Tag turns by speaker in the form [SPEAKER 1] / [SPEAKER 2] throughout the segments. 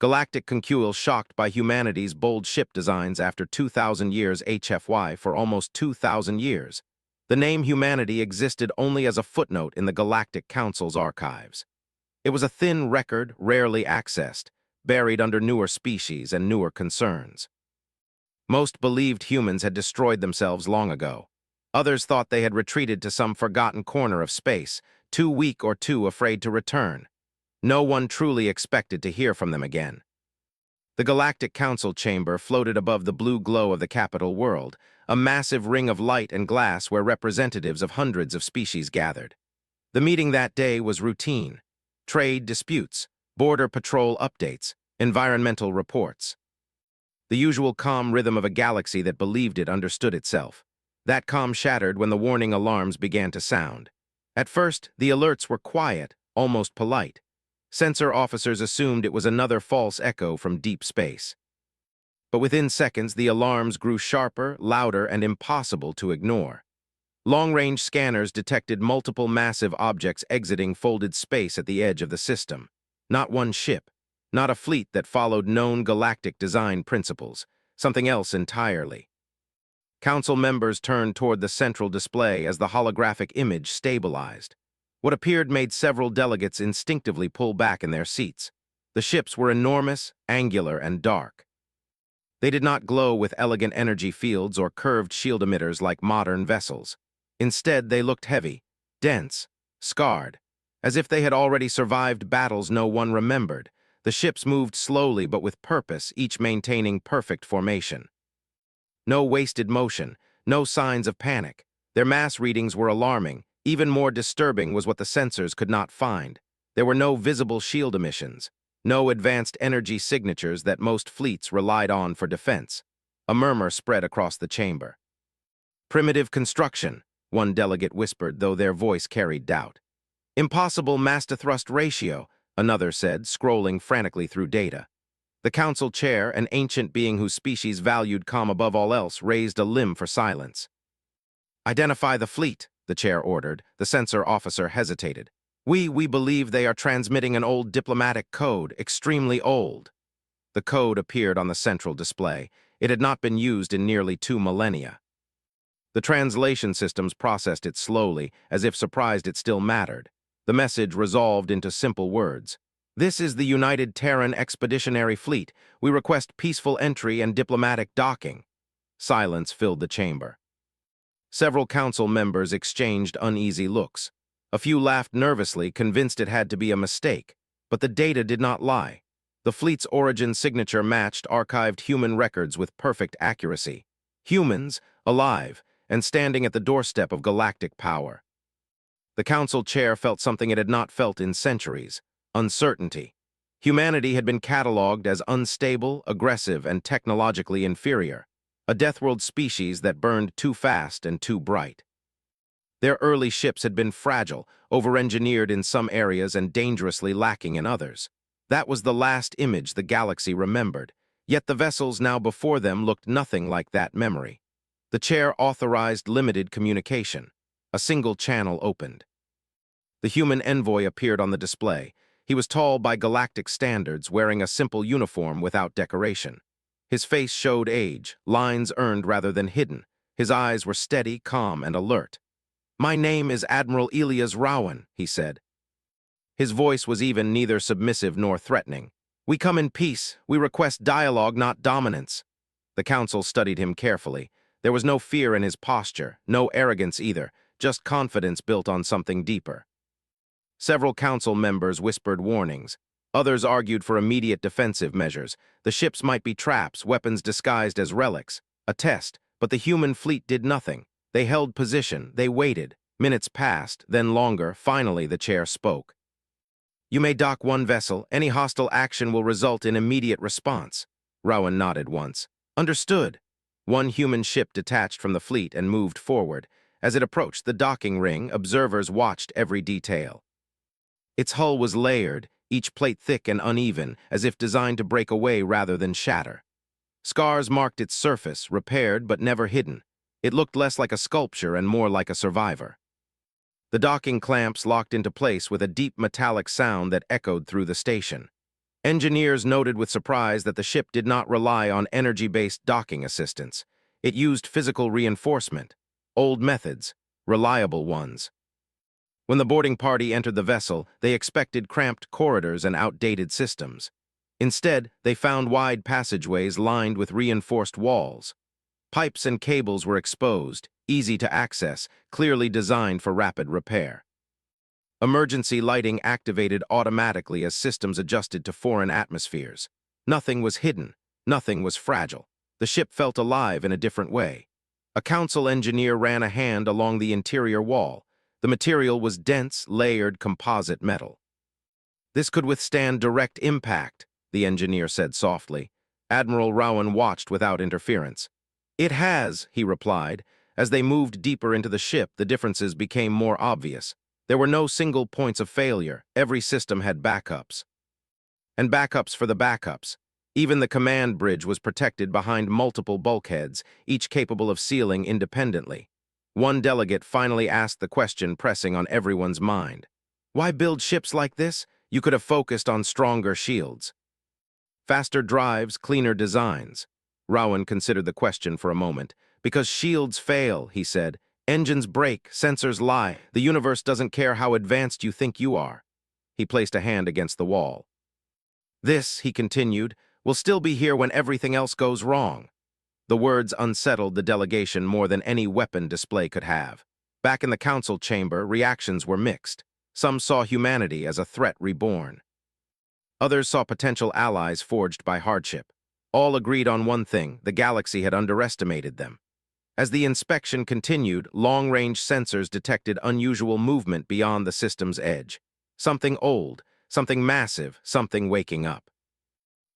[SPEAKER 1] Galactic conquil shocked by humanity's bold ship designs after 2,000 years HFY for almost 2,000 years. The name humanity existed only as a footnote in the Galactic Council's archives. It was a thin record, rarely accessed, buried under newer species and newer concerns. Most believed humans had destroyed themselves long ago. Others thought they had retreated to some forgotten corner of space, too weak or too afraid to return. No one truly expected to hear from them again. The Galactic Council chamber floated above the blue glow of the capital world, a massive ring of light and glass where representatives of hundreds of species gathered. The meeting that day was routine. Trade disputes, border patrol updates, environmental reports. The usual calm rhythm of a galaxy that believed it understood itself. That calm shattered when the warning alarms began to sound. At first, the alerts were quiet, almost polite. Sensor officers assumed it was another false echo from deep space. But within seconds, the alarms grew sharper, louder, and impossible to ignore. Long-range scanners detected multiple massive objects exiting folded space at the edge of the system. Not one ship, not a fleet that followed known galactic design principles, something else entirely. Council members turned toward the central display as the holographic image stabilized. What appeared made several delegates instinctively pull back in their seats. The ships were enormous, angular, and dark. They did not glow with elegant energy fields or curved shield emitters like modern vessels. Instead, they looked heavy, dense, scarred, as if they had already survived battles no one remembered. The ships moved slowly but with purpose, each maintaining perfect formation. No wasted motion, no signs of panic. Their mass readings were alarming. Even more disturbing was what the sensors could not find. There were no visible shield emissions, no advanced energy signatures that most fleets relied on for defense. A murmur spread across the chamber. Primitive construction, one delegate whispered, though their voice carried doubt. Impossible mass-to-thrust ratio, another said, scrolling frantically through data. The council chair, an ancient being whose species valued calm above all else, raised a limb for silence. "Identify the fleet," the chair ordered. The sensor officer hesitated. We believe they are transmitting an old diplomatic code, extremely old." The code appeared on the central display. It had not been used in nearly 2 millennia. The translation systems processed it slowly, as if surprised it still mattered. The message resolved into simple words. "This is the United Terran Expeditionary Fleet. We request peaceful entry and diplomatic docking." Silence filled the chamber. Several council members exchanged uneasy looks. A few laughed nervously, convinced it had to be a mistake. But the data did not lie. The fleet's origin signature matched archived human records with perfect accuracy. Humans, alive, and standing at the doorstep of galactic power. The council chair felt something it had not felt in centuries: uncertainty. Humanity had been catalogued as unstable, aggressive, and technologically inferior. A deathworld species that burned too fast and too bright. Their early ships had been fragile, over-engineered in some areas and dangerously lacking in others. That was the last image the galaxy remembered, yet the vessels now before them looked nothing like that memory. The chair authorized limited communication. A single channel opened. The human envoy appeared on the display. He was tall by galactic standards, wearing a simple uniform without decoration. His face showed age, lines earned rather than hidden. His eyes were steady, calm, and alert. "My name is Admiral Elias Rowan," he said. His voice was even, neither submissive nor threatening. "We come in peace. We request dialogue, not dominance." The council studied him carefully. There was no fear in his posture, no arrogance either, just confidence built on something deeper. Several council members whispered warnings. Others argued for immediate defensive measures. The ships might be traps, weapons disguised as relics. A test, but the human fleet did nothing. They held position, they waited. Minutes passed, then longer. Finally, the chair spoke. "You may dock one vessel. Any hostile action will result in immediate response." Rowan nodded once. "Understood." One human ship detached from the fleet and moved forward. As it approached the docking ring, observers watched every detail. Its hull was layered, each plate thick and uneven, as if designed to break away rather than shatter. Scars marked its surface, repaired but never hidden. It looked less like a sculpture and more like a survivor. The docking clamps locked into place with a deep metallic sound that echoed through the station. Engineers noted with surprise that the ship did not rely on energy-based docking assistance. It used physical reinforcement, old methods, reliable ones. When the boarding party entered the vessel, they expected cramped corridors and outdated systems. Instead, they found wide passageways lined with reinforced walls. Pipes and cables were exposed, easy to access, clearly designed for rapid repair. Emergency lighting activated automatically as systems adjusted to foreign atmospheres. Nothing was hidden, nothing was fragile. The ship felt alive in a different way. A council engineer ran a hand along the interior wall. The material was dense, layered composite metal. "This could withstand direct impact," the engineer said softly. Admiral Rowan watched without interference. "It has," he replied. As they moved deeper into the ship, the differences became more obvious. There were no single points of failure. Every system had backups. And backups for the backups. Even the command bridge was protected behind multiple bulkheads, each capable of sealing independently. One delegate finally asked the question pressing on everyone's mind. "Why build ships like this? You could have focused on stronger shields." "Faster drives, cleaner designs." Rowan considered the question for a moment. "Because shields fail," he said. "Engines break, sensors lie. The universe doesn't care how advanced you think you are." He placed a hand against the wall. "This," he continued, "will still be here when everything else goes wrong." The words unsettled the delegation more than any weapon display could have. Back in the council chamber, reactions were mixed. Some saw humanity as a threat reborn. Others saw potential allies forged by hardship. All agreed on one thing: the galaxy had underestimated them. As the inspection continued, long-range sensors detected unusual movement beyond the system's edge. Something old, something massive, something waking up.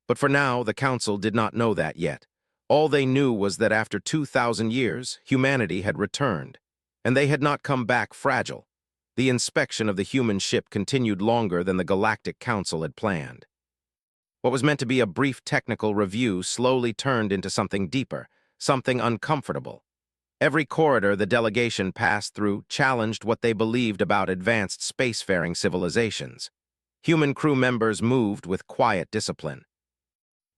[SPEAKER 1] But for now, the Council did not know that yet. All they knew was that after 2,000 years, humanity had returned. And they had not come back fragile. The inspection of the human ship continued longer than the Galactic Council had planned. What was meant to be a brief technical review slowly turned into something deeper, something uncomfortable. Every corridor the delegation passed through challenged what they believed about advanced spacefaring civilizations. Human crew members moved with quiet discipline.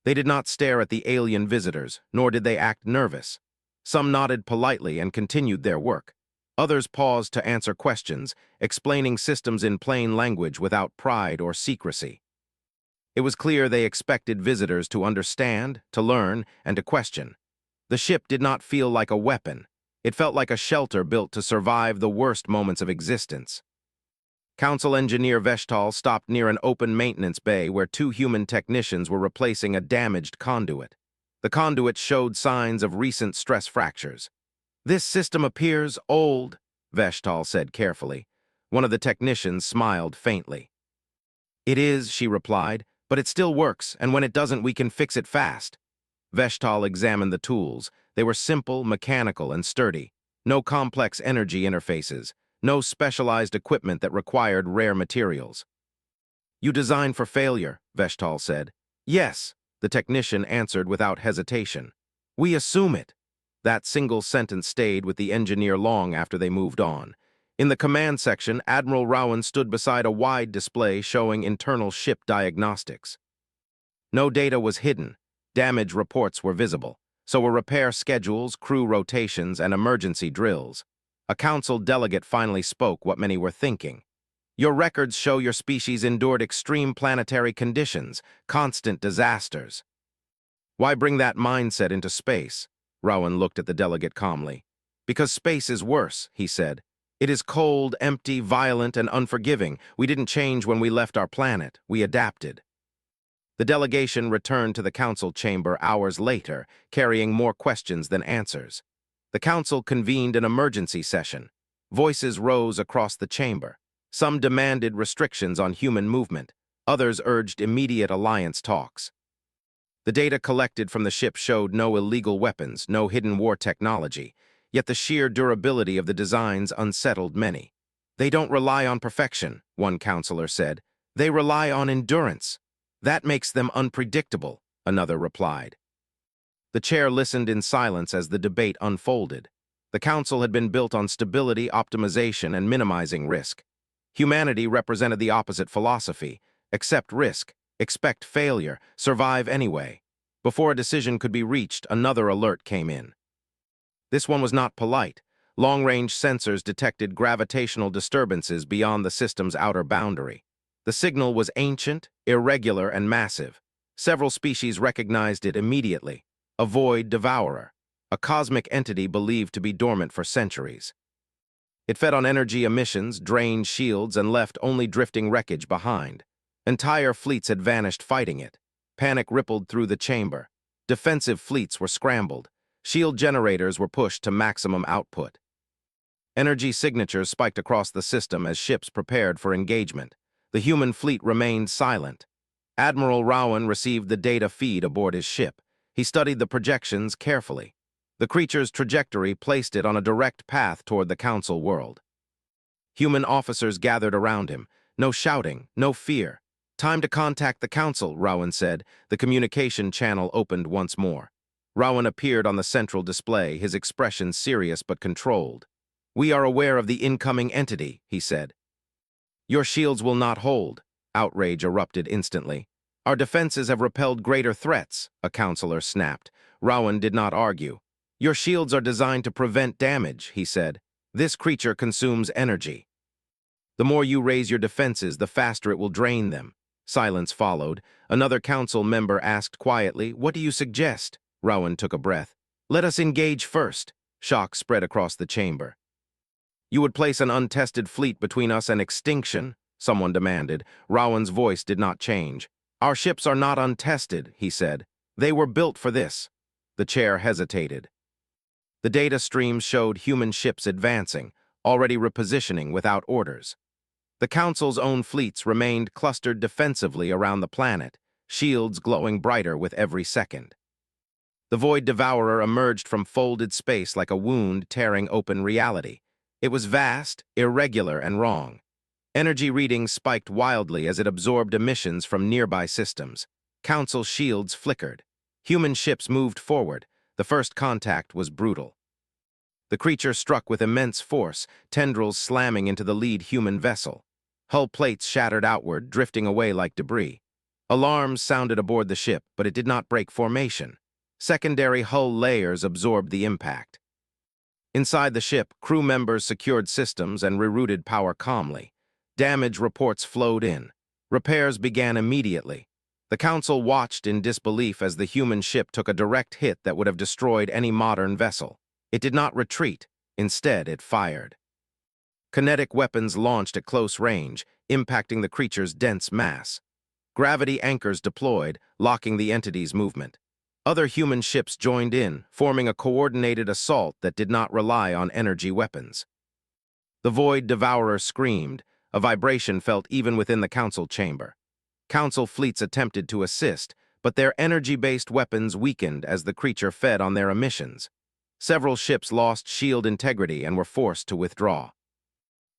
[SPEAKER 1] They did not stare at the alien visitors, nor did they act nervous. Some nodded politely and continued their work. Others paused to answer questions, explaining systems in plain language without pride or secrecy. It was clear they expected visitors to understand, to learn, and to question. The ship did not feel like a weapon. It felt like a shelter built to survive the worst moments of existence. Council Engineer Veshtal stopped near an open maintenance bay where two human technicians were replacing a damaged conduit. The conduit showed signs of recent stress fractures. "This system appears old," Veshtal said carefully. One of the technicians smiled faintly. "It is," she replied, "but it still works, and when it doesn't, we can fix it fast." Veshtal examined the tools. They were simple, mechanical, and sturdy. No complex energy interfaces. No specialized equipment that required rare materials. "You designed for failure," Veshtal said. "Yes," the technician answered without hesitation. "We assume it." That single sentence stayed with the engineer long after they moved on. In the command section, Admiral Rowan stood beside a wide display showing internal ship diagnostics. No data was hidden. Damage reports were visible. So were repair schedules, crew rotations, and emergency drills. A council delegate finally spoke what many were thinking. "Your records show your species endured extreme planetary conditions, constant disasters." "Why bring that mindset into space?" Rowan looked at the delegate calmly. "Because space is worse," he said. "It is cold, empty, violent, and unforgiving. We didn't change when we left our planet. We adapted." The delegation returned to the council chamber hours later, carrying more questions than answers. The council convened an emergency session. Voices rose across the chamber. Some demanded restrictions on human movement. Others urged immediate alliance talks. The data collected from the ship showed no illegal weapons, no hidden war technology, yet the sheer durability of the designs unsettled many. "They don't rely on perfection," one counselor said. "They rely on endurance. That makes them unpredictable," another replied. The chair listened in silence as the debate unfolded. The council had been built on stability, optimization, and minimizing risk. Humanity represented the opposite philosophy: accept risk, Expect failure, survive anyway. Before a decision could be reached, another alert came in. This one was not polite. Long-range sensors detected gravitational disturbances beyond the system's outer boundary. The signal was ancient, irregular, and massive. Several species recognized it immediately. A void devourer, a cosmic entity believed to be dormant for centuries. It fed on energy emissions, drained shields, and left only drifting wreckage behind. Entire fleets had vanished fighting it. Panic rippled through the chamber. Defensive fleets were scrambled. Shield generators were pushed to maximum output. Energy signatures spiked across the system as ships prepared for engagement. The human fleet remained silent. Admiral Rowan received the data feed aboard his ship. He studied the projections carefully. The creature's trajectory placed it on a direct path toward the Council world. Human officers gathered around him. No shouting, no fear. "Time to contact the Council," Rowan said. The communication channel opened once more. Rowan appeared on the central display, his expression serious but controlled. "We are aware of the incoming entity," he said. "Your shields will not hold." Outrage erupted instantly. "Our defenses have repelled greater threats," a counselor snapped. Rowan did not argue. "Your shields are designed to prevent damage," he said. "This creature consumes energy. The more you raise your defenses, the faster it will drain them." Silence followed. Another council member asked quietly, "What do you suggest?" Rowan took a breath. "Let us engage first." Shock spread across the chamber. "You would place an untested fleet between us and extinction?" someone demanded. Rowan's voice did not change. "Our ships are not untested," he said. "They were built for this." The chair hesitated. The data streams showed human ships advancing, already repositioning without orders. The Council's own fleets remained clustered defensively around the planet, shields glowing brighter with every second. The Void Devourer emerged from folded space like a wound tearing open reality. It was vast, irregular, and wrong. Energy readings spiked wildly as it absorbed emissions from nearby systems. Council shields flickered. Human ships moved forward. The first contact was brutal. The creature struck with immense force, tendrils slamming into the lead human vessel. Hull plates shattered outward, drifting away like debris. Alarms sounded aboard the ship, but it did not break formation. Secondary hull layers absorbed the impact. Inside the ship, crew members secured systems and rerouted power calmly. Damage reports flowed in. Repairs began immediately. The Council watched in disbelief as the human ship took a direct hit that would have destroyed any modern vessel. It did not retreat. Instead, it fired. Kinetic weapons launched at close range, impacting the creature's dense mass. Gravity anchors deployed, locking the entity's movement. Other human ships joined in, forming a coordinated assault that did not rely on energy weapons. The Void Devourer screamed, a vibration felt even within the Council chamber. Council fleets attempted to assist, but their energy-based weapons weakened as the creature fed on their emissions. Several ships lost shield integrity and were forced to withdraw.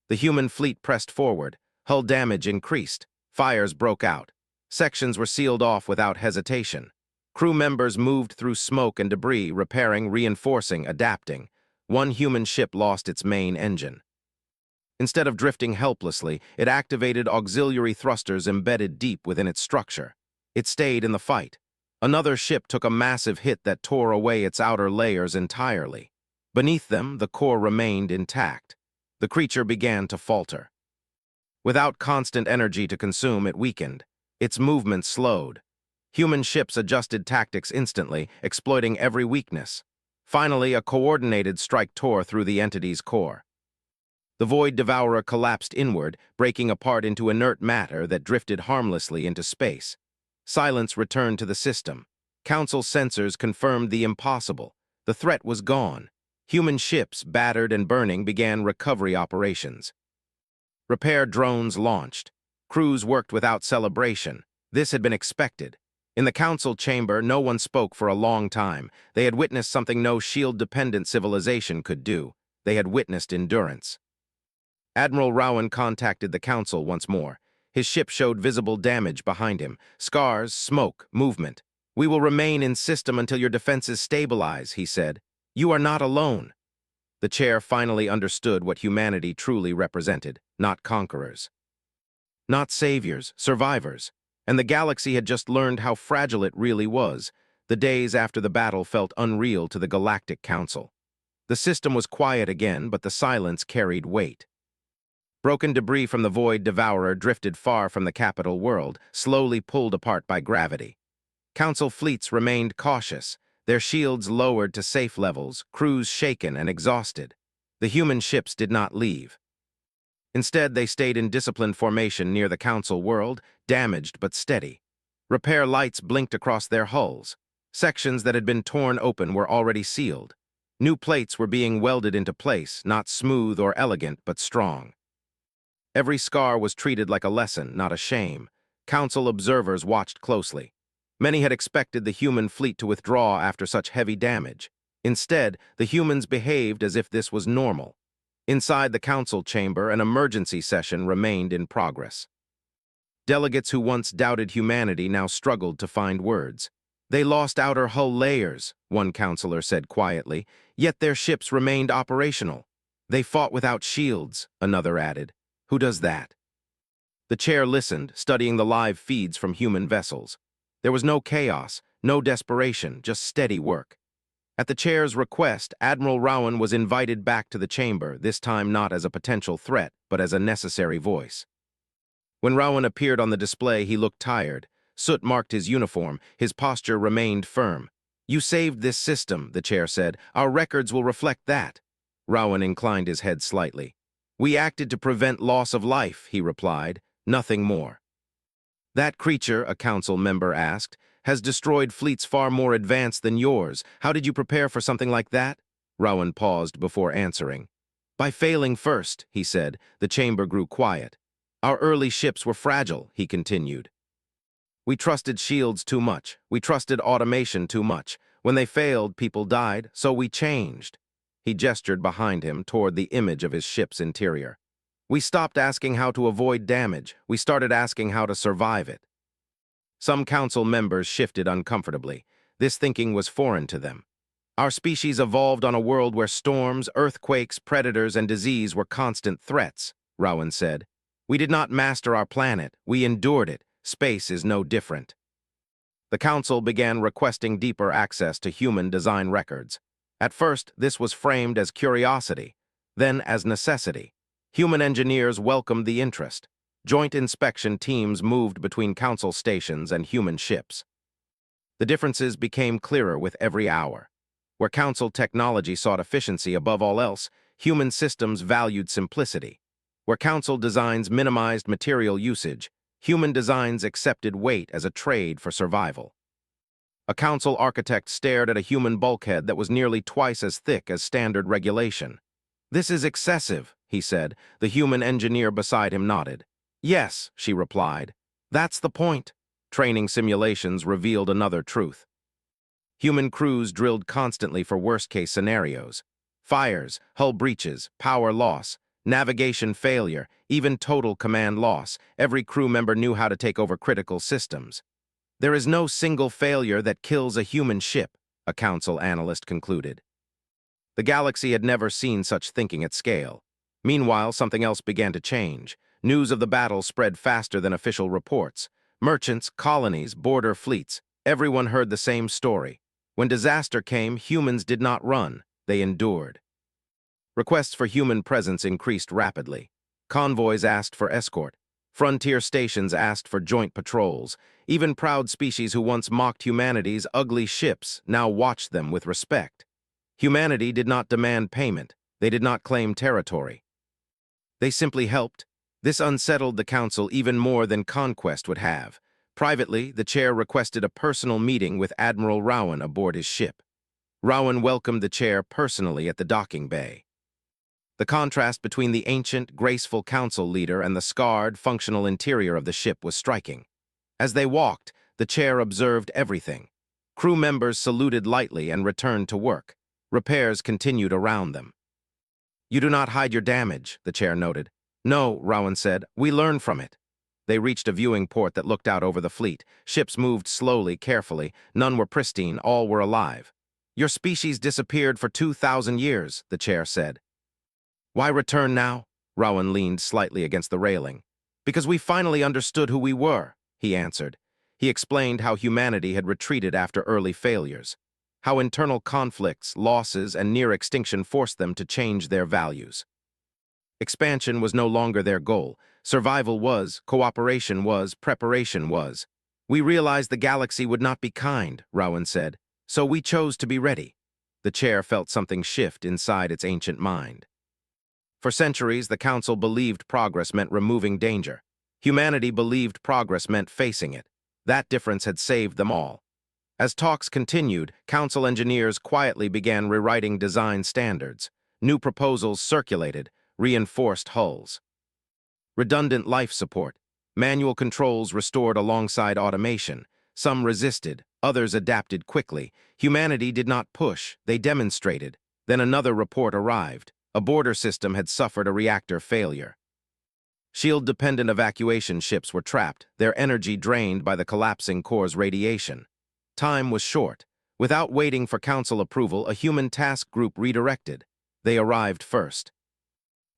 [SPEAKER 1] The human fleet pressed forward. Hull damage increased. Fires broke out. Sections were sealed off without hesitation. Crew members moved through smoke and debris, repairing, reinforcing, adapting. One human ship lost its main engine. Instead of drifting helplessly, it activated auxiliary thrusters embedded deep within its structure. It stayed in the fight. Another ship took a massive hit that tore away its outer layers entirely. Beneath them, the core remained intact. The creature began to falter. Without constant energy to consume, it weakened. Its movement slowed. Human ships adjusted tactics instantly, exploiting every weakness. Finally, a coordinated strike tore through the entity's core. The Void Devourer collapsed inward, breaking apart into inert matter that drifted harmlessly into space. Silence returned to the system. Council sensors confirmed the impossible. The threat was gone. Human ships, battered and burning, began recovery operations. Repair drones launched. Crews worked without celebration. This had been expected. In the Council chamber, no one spoke for a long time. They had witnessed something no shield-dependent civilization could do. They had witnessed endurance. Admiral Rowan contacted the Council once more. His ship showed visible damage behind him. Scars, smoke, movement. "We will remain in system until your defenses stabilize," he said. "You are not alone." The chair finally understood what humanity truly represented, not conquerors. Not saviors, survivors. And the galaxy had just learned how fragile it really was. The days after the battle felt unreal to the Galactic Council. The system was quiet again, but the silence carried weight. Broken debris from the Void Devourer drifted far from the capital world, slowly pulled apart by gravity. Council fleets remained cautious, their shields lowered to safe levels, crews shaken and exhausted. The human ships did not leave. Instead, they stayed in disciplined formation near the Council world, damaged but steady. Repair lights blinked across their hulls. Sections that had been torn open were already sealed. New plates were being welded into place, not smooth or elegant, but strong. Every scar was treated like a lesson, not a shame. Council observers watched closely. Many had expected the human fleet to withdraw after such heavy damage. Instead, the humans behaved as if this was normal. Inside the council chamber, an emergency session remained in progress. Delegates who once doubted humanity now struggled to find words. They lost outer hull layers, one counselor said quietly, yet their ships remained operational. They fought without shields, another added. Who does that? The chair listened, studying the live feeds from human vessels. There was no chaos, no desperation, just steady work. At the chair's request, Admiral Rowan was invited back to the chamber, this time not as a potential threat, but as a necessary voice. When Rowan appeared on the display, he looked tired. Soot marked his uniform, his posture remained firm. You saved this system, the chair said. Our records will reflect that. Rowan inclined his head slightly. We acted to prevent loss of life, he replied, nothing more. That creature, a council member asked, has destroyed fleets far more advanced than yours. How did you prepare for something like that? Rowan paused before answering. By failing first, he said. The chamber grew quiet. Our early ships were fragile, he continued. We trusted shields too much. We trusted automation too much. When they failed, people died, so we changed. He gestured behind him toward the image of his ship's interior. We stopped asking how to avoid damage. We started asking how to survive it. Some council members shifted uncomfortably. This thinking was foreign to them. Our species evolved on a world where storms, earthquakes, predators, and disease were constant threats, Rowan said. We did not master our planet. We endured it. Space is no different. The council began requesting deeper access to human design records. At first, this was framed as curiosity, then as necessity. Human engineers welcomed the interest. Joint inspection teams moved between council stations and human ships. The differences became clearer with every hour. Where council technology sought efficiency above all else, human systems valued simplicity. Where council designs minimized material usage, human designs accepted weight as a trade for survival. A council architect stared at a human bulkhead that was nearly twice as thick as standard regulation. This is excessive, he said. The human engineer beside him nodded. Yes, she replied. That's the point. Training simulations revealed another truth. Human crews drilled constantly for worst-case scenarios. Fires, hull breaches, power loss, navigation failure, even total command loss. Every crew member knew how to take over critical systems. There is no single failure that kills a human ship, a council analyst concluded. The galaxy had never seen such thinking at scale. Meanwhile, something else began to change. News of the battle spread faster than official reports. Merchants, colonies, border fleets, everyone heard the same story. When disaster came, humans did not run, they endured. Requests for human presence increased rapidly. Convoys asked for escort. Frontier stations asked for joint patrols. Even proud species who once mocked humanity's ugly ships now watched them with respect. Humanity did not demand payment. They did not claim territory. They simply helped. This unsettled the council even more than conquest would have. Privately, the chair requested a personal meeting with Admiral Rowan aboard his ship. Rowan welcomed the chair personally at the docking bay. The contrast between the ancient, graceful council leader and the scarred, functional interior of the ship was striking. As they walked, the chair observed everything. Crew members saluted lightly and returned to work. Repairs continued around them. You do not hide your damage, the chair noted. No, Rowan said, we learn from it. They reached a viewing port that looked out over the fleet. Ships moved slowly, carefully. None were pristine, all were alive. Your species disappeared for 2,000 years, the chair said. Why return now? Rowan leaned slightly against the railing. Because we finally understood who we were. he answered. He explained how humanity had retreated after early failures, how internal conflicts, losses, and near extinction forced them to change their values. Expansion was no longer their goal. Survival was, cooperation was, preparation was. We realized the galaxy would not be kind, Rowan said, so we chose to be ready. The chair felt something shift inside its ancient mind. For centuries, the Council believed progress meant removing danger. Humanity believed progress meant facing it. That difference had saved them all. As talks continued, Council engineers quietly began rewriting design standards. New proposals circulated, reinforced hulls. Redundant life support. Manual controls restored alongside automation. Some resisted, others adapted quickly. Humanity did not push, they demonstrated. Then another report arrived. A border system had suffered a reactor failure. Shield-dependent evacuation ships were trapped, their energy drained by the collapsing core's radiation. Time was short. Without waiting for Council approval, a human task group redirected. They arrived first.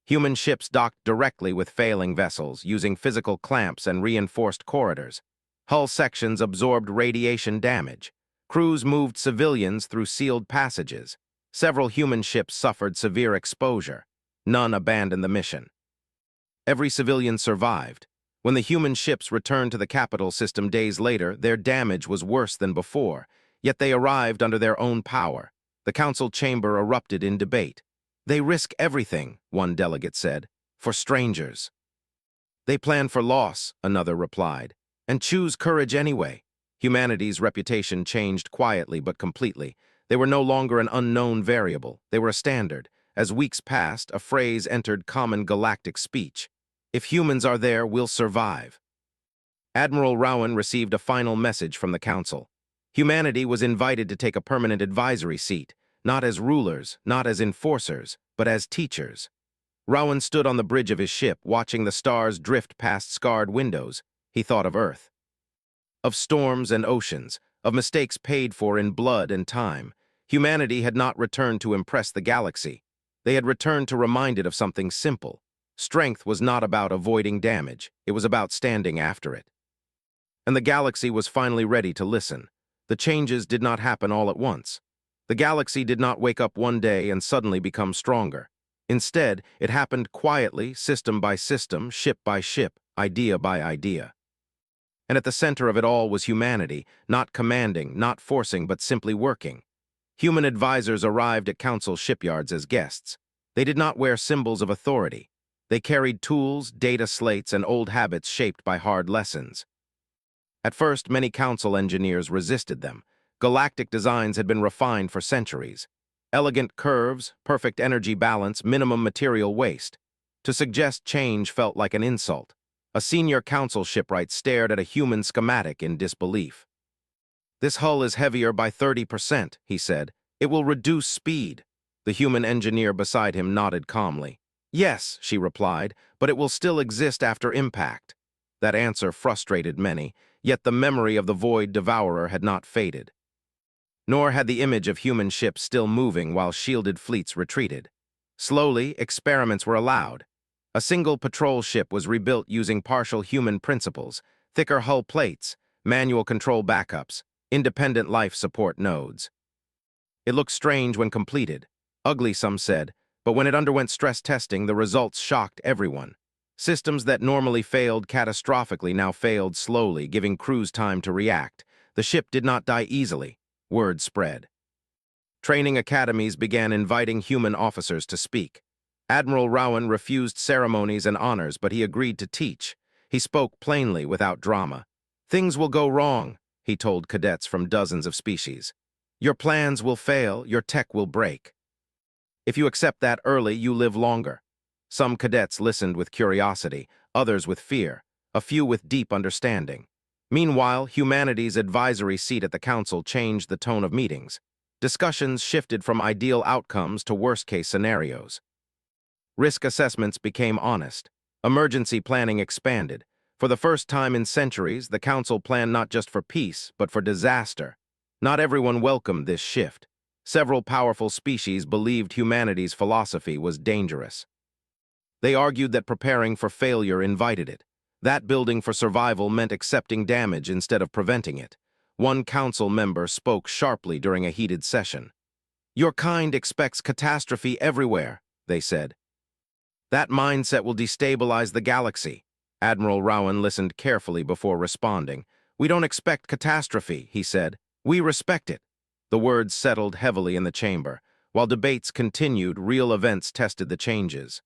[SPEAKER 1] Human ships docked directly with failing vessels, using physical clamps and reinforced corridors. Hull sections absorbed radiation damage. Crews moved civilians through sealed passages. Several human ships suffered severe exposure. None abandoned the mission. Every civilian survived. When the human ships returned to the capital system days later, their damage was worse than before, yet they arrived under their own power. The council chamber erupted in debate. They risk everything, one delegate said, for strangers. They plan for loss, another replied, and choose courage anyway. Humanity's reputation changed quietly but completely. They were no longer an unknown variable. They were a standard. As weeks passed, a phrase entered common galactic speech. If humans are there, we'll survive. Admiral Rowan received a final message from the Council. Humanity was invited to take a permanent advisory seat, not as rulers, not as enforcers, but as teachers. Rowan stood on the bridge of his ship, watching the stars drift past scarred windows. He thought of Earth. Of storms and oceans, of mistakes paid for in blood and time. Humanity had not returned to impress the galaxy. They had returned to remind it of something simple. Strength was not about avoiding damage, it was about standing after it. And the galaxy was finally ready to listen. The changes did not happen all at once. The galaxy did not wake up one day and suddenly become stronger. Instead, it happened quietly, system by system, ship by ship, idea by idea. And at the center of it all was humanity, not commanding, not forcing, but simply working. Human advisors arrived at council shipyards as guests. They did not wear symbols of authority. They carried tools, data slates, and old habits shaped by hard lessons. At first, many council engineers resisted them. Galactic designs had been refined for centuries. Elegant curves, perfect energy balance, minimum material waste. To suggest change felt like an insult. A senior council shipwright stared at a human schematic in disbelief. "This hull is heavier by 30%, he said. "It will reduce speed." The human engineer beside him nodded calmly. "Yes," she replied, "but it will still exist after impact." That answer frustrated many, yet the memory of the Void Devourer had not faded. Nor had the image of human ships still moving while shielded fleets retreated. Slowly, experiments were allowed. A single patrol ship was rebuilt using partial human principles, thicker hull plates, manual control backups, independent life support nodes. It looked strange when completed, ugly some said, but when it underwent stress testing, the results shocked everyone. Systems that normally failed catastrophically now failed slowly, giving crews time to react. The ship did not die easily. Word spread. Training academies began inviting human officers to speak. Admiral Rowan refused ceremonies and honors, but he agreed to teach. He spoke plainly, without drama. "Things will go wrong," he told cadets from dozens of species. "Your plans will fail, your tech will break. If you accept that early, you live longer." Some cadets listened with curiosity, others with fear, a few with deep understanding. Meanwhile, humanity's advisory seat at the council changed the tone of meetings. Discussions shifted from ideal outcomes to worst-case scenarios. Risk assessments became honest. Emergency planning expanded. For the first time in centuries, the council planned not just for peace, but for disaster. Not everyone welcomed this shift. Several powerful species believed humanity's philosophy was dangerous. They argued that preparing for failure invited it. That building for survival meant accepting damage instead of preventing it. One council member spoke sharply during a heated session. "Your kind expects catastrophe everywhere," they said. "That mindset will destabilize the galaxy." Admiral Rowan listened carefully before responding. "We don't expect catastrophe," he said. "We respect it." The words settled heavily in the chamber. While debates continued, real events tested the changes.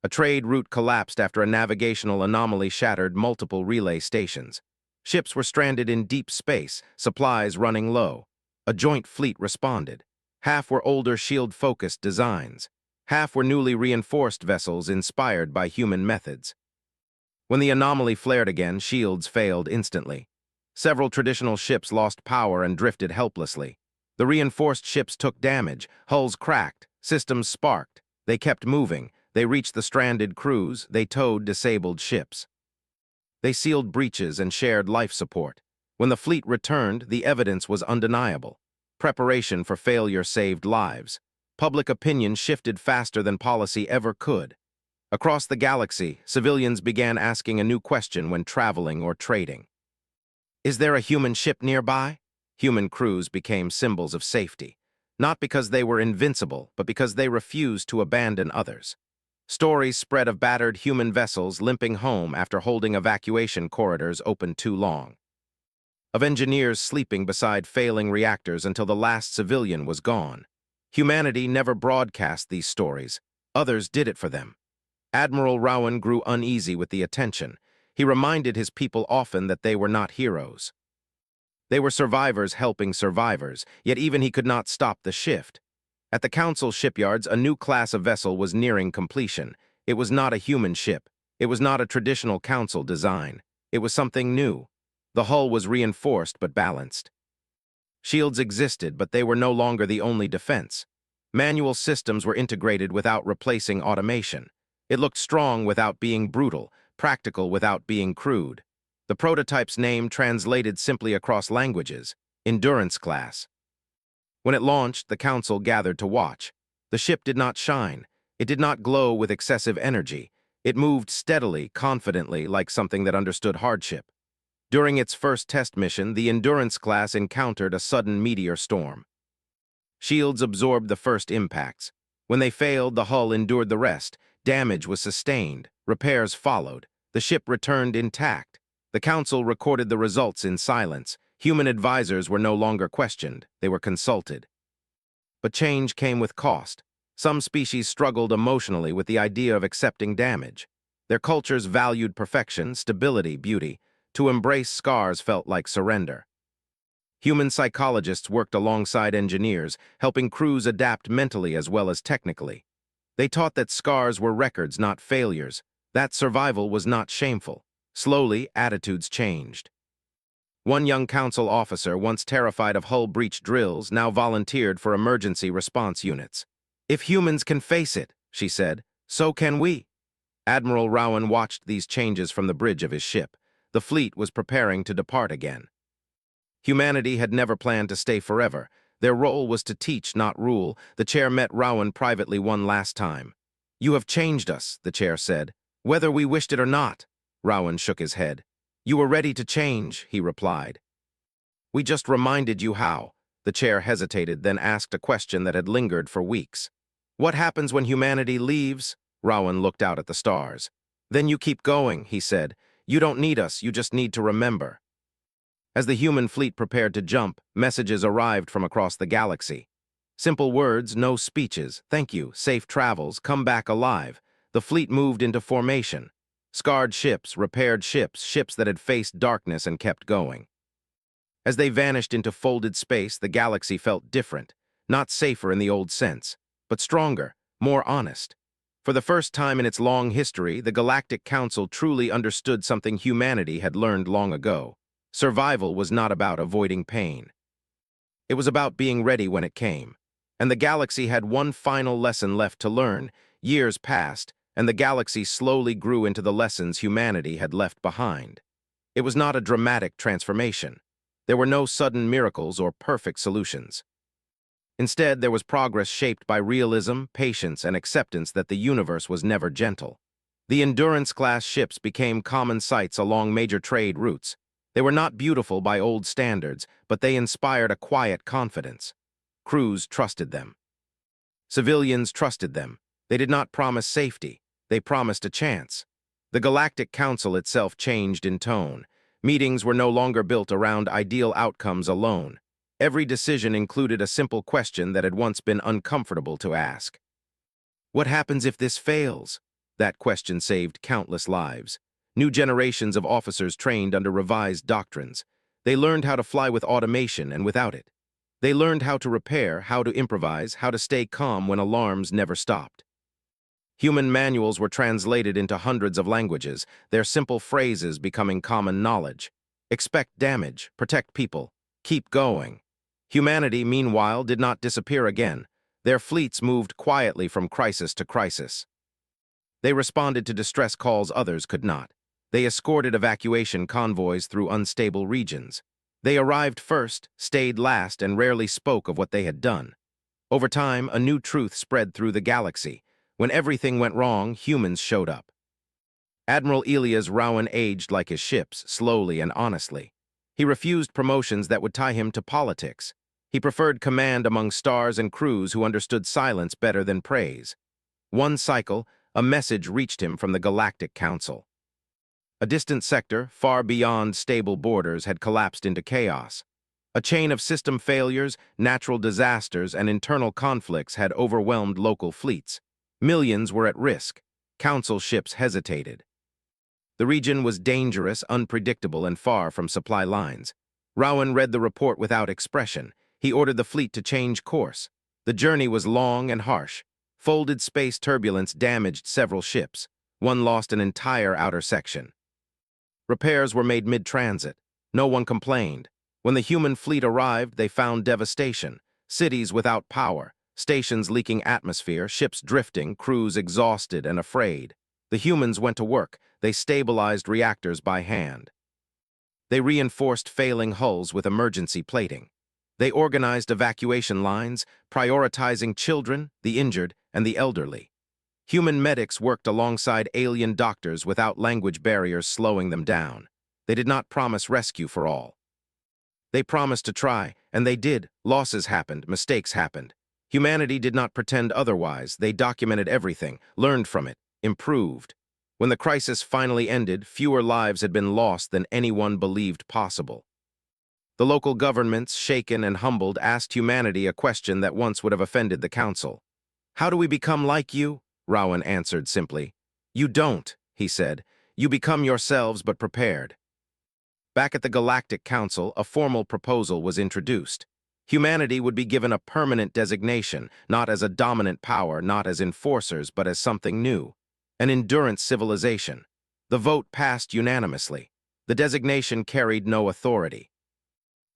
[SPEAKER 1] A trade route collapsed after a navigational anomaly shattered multiple relay stations. Ships were stranded in deep space, supplies running low. A joint fleet responded. Half were older shield-focused designs. Half were newly reinforced vessels inspired by human methods. When the anomaly flared again, shields failed instantly. Several traditional ships lost power and drifted helplessly. The reinforced ships took damage, hulls cracked, systems sparked. They kept moving. They reached the stranded crews. They towed disabled ships. They sealed breaches and shared life support. When the fleet returned, the evidence was undeniable. Preparation for failure saved lives. Public opinion shifted faster than policy ever could. Across the galaxy, civilians began asking a new question when traveling or trading. Is there a human ship nearby? Human crews became symbols of safety, not because they were invincible, but because they refused to abandon others. Stories spread of battered human vessels limping home after holding evacuation corridors open too long. Of engineers sleeping beside failing reactors until the last civilian was gone. Humanity never broadcast these stories. Others did it for them. Admiral Rowan grew uneasy with the attention. He reminded his people often that they were not heroes. They were survivors helping survivors, yet even he could not stop the shift. At the council shipyards, a new class of vessel was nearing completion. It was not a human ship. It was not a traditional council design. It was something new. The hull was reinforced but balanced. Shields existed, but they were no longer the only defense. Manual systems were integrated without replacing automation. It looked strong without being brutal, practical without being crude. The prototype's name translated simply across languages: Endurance Class. When it launched, the council gathered to watch. The ship did not shine. It did not glow with excessive energy. It moved steadily, confidently, like something that understood hardship. During its first test mission, the Endurance Class encountered a sudden meteor storm. Shields absorbed the first impacts. When they failed, the hull endured the rest. Damage was sustained. Repairs followed. The ship returned intact. The council recorded the results in silence. Human advisors were no longer questioned. They were consulted. But change came with cost. Some species struggled emotionally with the idea of accepting damage. Their cultures valued perfection, stability, beauty. To embrace scars felt like surrender. Human psychologists worked alongside engineers, helping crews adapt mentally as well as technically. They taught that scars were records, not failures, that survival was not shameful. Slowly, attitudes changed. One young council officer, once terrified of hull breach drills, now volunteered for emergency response units. "If humans can face it," she said, "so can we." Admiral Rowan watched these changes from the bridge of his ship. The fleet was preparing to depart again. Humanity had never planned to stay forever. Their role was to teach, not rule. The chair met Rowan privately one last time. "You have changed us," the chair said, "whether we wished it or not." Rowan shook his head. "You were ready to change," he replied. "We just reminded you how." The chair hesitated, then asked a question that had lingered for weeks. "What happens when humanity leaves?" Rowan looked out at the stars. "Then you keep going," he said. "You don't need us, you just need to remember." As the human fleet prepared to jump, messages arrived from across the galaxy. Simple words, no speeches. "Thank you, safe travels, come back alive." The fleet moved into formation. Scarred ships, repaired ships, ships that had faced darkness and kept going. As they vanished into folded space, the galaxy felt different. Not safer in the old sense, but stronger, more honest. For the first time in its long history, the Galactic Council truly understood something humanity had learned long ago. Survival was not about avoiding pain. It was about being ready when it came. And the galaxy had one final lesson left to learn. Years passed, and the galaxy slowly grew into the lessons humanity had left behind. It was not a dramatic transformation. There were no sudden miracles or perfect solutions. Instead, there was progress shaped by realism, patience, and acceptance that the universe was never gentle. The Endurance-class ships became common sights along major trade routes. They were not beautiful by old standards, but they inspired a quiet confidence. Crews trusted them. Civilians trusted them. They did not promise safety. They promised a chance. The Galactic Council itself changed in tone. Meetings were no longer built around ideal outcomes alone. Every decision included a simple question that had once been uncomfortable to ask. What happens if this fails? That question saved countless lives. New generations of officers trained under revised doctrines. They learned how to fly with automation and without it. They learned how to repair, how to improvise, how to stay calm when alarms never stopped. Human manuals were translated into hundreds of languages, their simple phrases becoming common knowledge. Expect damage, protect people, keep going. Humanity, meanwhile, did not disappear again. Their fleets moved quietly from crisis to crisis. They responded to distress calls others could not. They escorted evacuation convoys through unstable regions. They arrived first, stayed last, and rarely spoke of what they had done. Over time, a new truth spread through the galaxy. When everything went wrong, humans showed up. Admiral Elias Rowan aged like his ships, slowly and honestly. He refused promotions that would tie him to politics. He preferred command among stars and crews who understood silence better than praise. One cycle, a message reached him from the Galactic Council. A distant sector, far beyond stable borders, had collapsed into chaos. A chain of system failures, natural disasters, and internal conflicts had overwhelmed local fleets. Millions were at risk. Council ships hesitated. The region was dangerous, unpredictable, and far from supply lines. Rowan read the report without expression. He ordered the fleet to change course. The journey was long and harsh. Folded space turbulence damaged several ships. One lost an entire outer section. Repairs were made mid-transit. No one complained. When the human fleet arrived, they found devastation. Cities without power, stations leaking atmosphere, ships drifting, crews exhausted and afraid. The humans went to work. They stabilized reactors by hand. They reinforced failing hulls with emergency plating. They organized evacuation lines, prioritizing children, the injured, and the elderly. Human medics worked alongside alien doctors without language barriers slowing them down. They did not promise rescue for all. They promised to try, and they did. Losses happened, mistakes happened. Humanity did not pretend otherwise. They documented everything, learned from it, improved. When the crisis finally ended, fewer lives had been lost than anyone believed possible. The local governments, shaken and humbled, asked humanity a question that once would have offended the council. "How do we become like you?" Rowan answered simply. "You don't," he said. "You become yourselves but prepared." Back at the Galactic Council, a formal proposal was introduced. Humanity would be given a permanent designation, not as a dominant power, not as enforcers, but as something new. An endurance civilization. The vote passed unanimously. The designation carried no authority.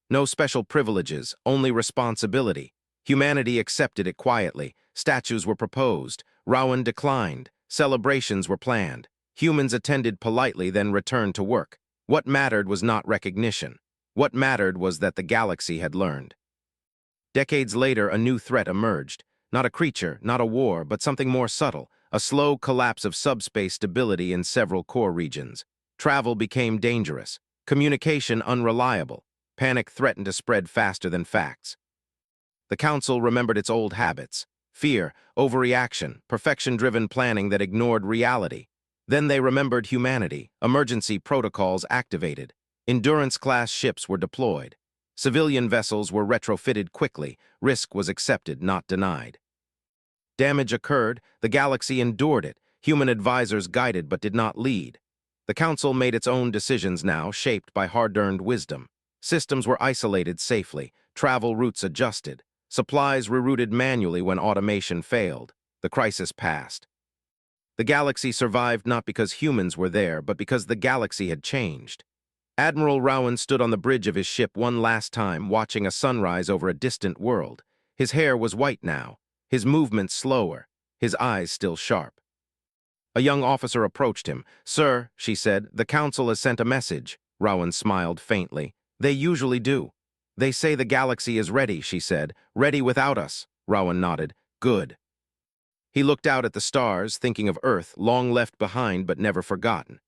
[SPEAKER 1] No special privileges, only responsibility. Humanity accepted it quietly. Statues were proposed. Rowan declined. Celebrations were planned. Humans attended politely, then returned to work. What mattered was not recognition. What mattered was that the galaxy had learned. Decades later, a new threat emerged. Not a creature, not a war, but something more subtle. A slow collapse of subspace stability in several core regions. Travel became dangerous. Communication unreliable. Panic threatened to spread faster than facts. The Council remembered its old habits. Fear, overreaction, perfection-driven planning that ignored reality. Then they remembered humanity. Emergency protocols activated. Endurance-class ships were deployed. Civilian vessels were retrofitted quickly. Risk was accepted, not denied. Damage occurred. The galaxy endured it. Human advisors guided but did not lead. The Council made its own decisions now, shaped by hard-earned wisdom. Systems were isolated safely. Travel routes adjusted. Supplies rerouted manually when automation failed. The crisis passed. The galaxy survived not because humans were there, but because the galaxy had changed. Admiral Rowan stood on the bridge of his ship one last time, watching a sunrise over a distant world. His hair was white now, his movements slower, his eyes still sharp. A young officer approached him. "Sir," she said, "the Council has sent a message." Rowan smiled faintly. "They usually do." "They say the galaxy is ready," she said. "Ready without us." Rowan nodded. "Good." He looked out at the stars, thinking of Earth, long left behind but never forgotten.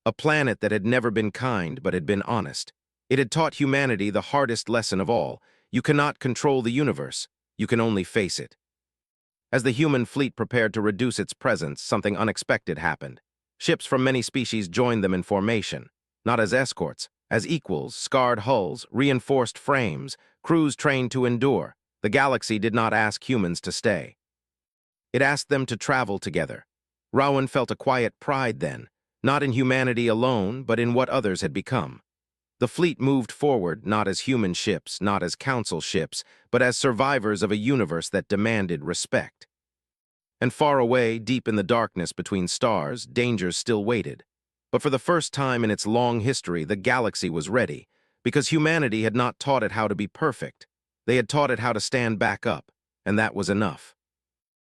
[SPEAKER 1] A planet that had never been kind but had been honest. It had taught humanity the hardest lesson of all. You cannot control the universe. You can only face it. As the human fleet prepared to reduce its presence, something unexpected happened. Ships from many species joined them in formation, not as escorts, as equals, scarred hulls, reinforced frames, crews trained to endure. The galaxy did not ask humans to stay. It asked them to travel together. Rowan felt a quiet pride then, not in humanity alone, but in what others had become. The fleet moved forward, not as human ships, not as council ships, but as survivors of a universe that demanded respect. And far away, deep in the darkness between stars, dangers still waited. But for the first time in its long history, the galaxy was ready, because humanity had not taught it how to be perfect. They had taught it how to stand back up, and that was enough.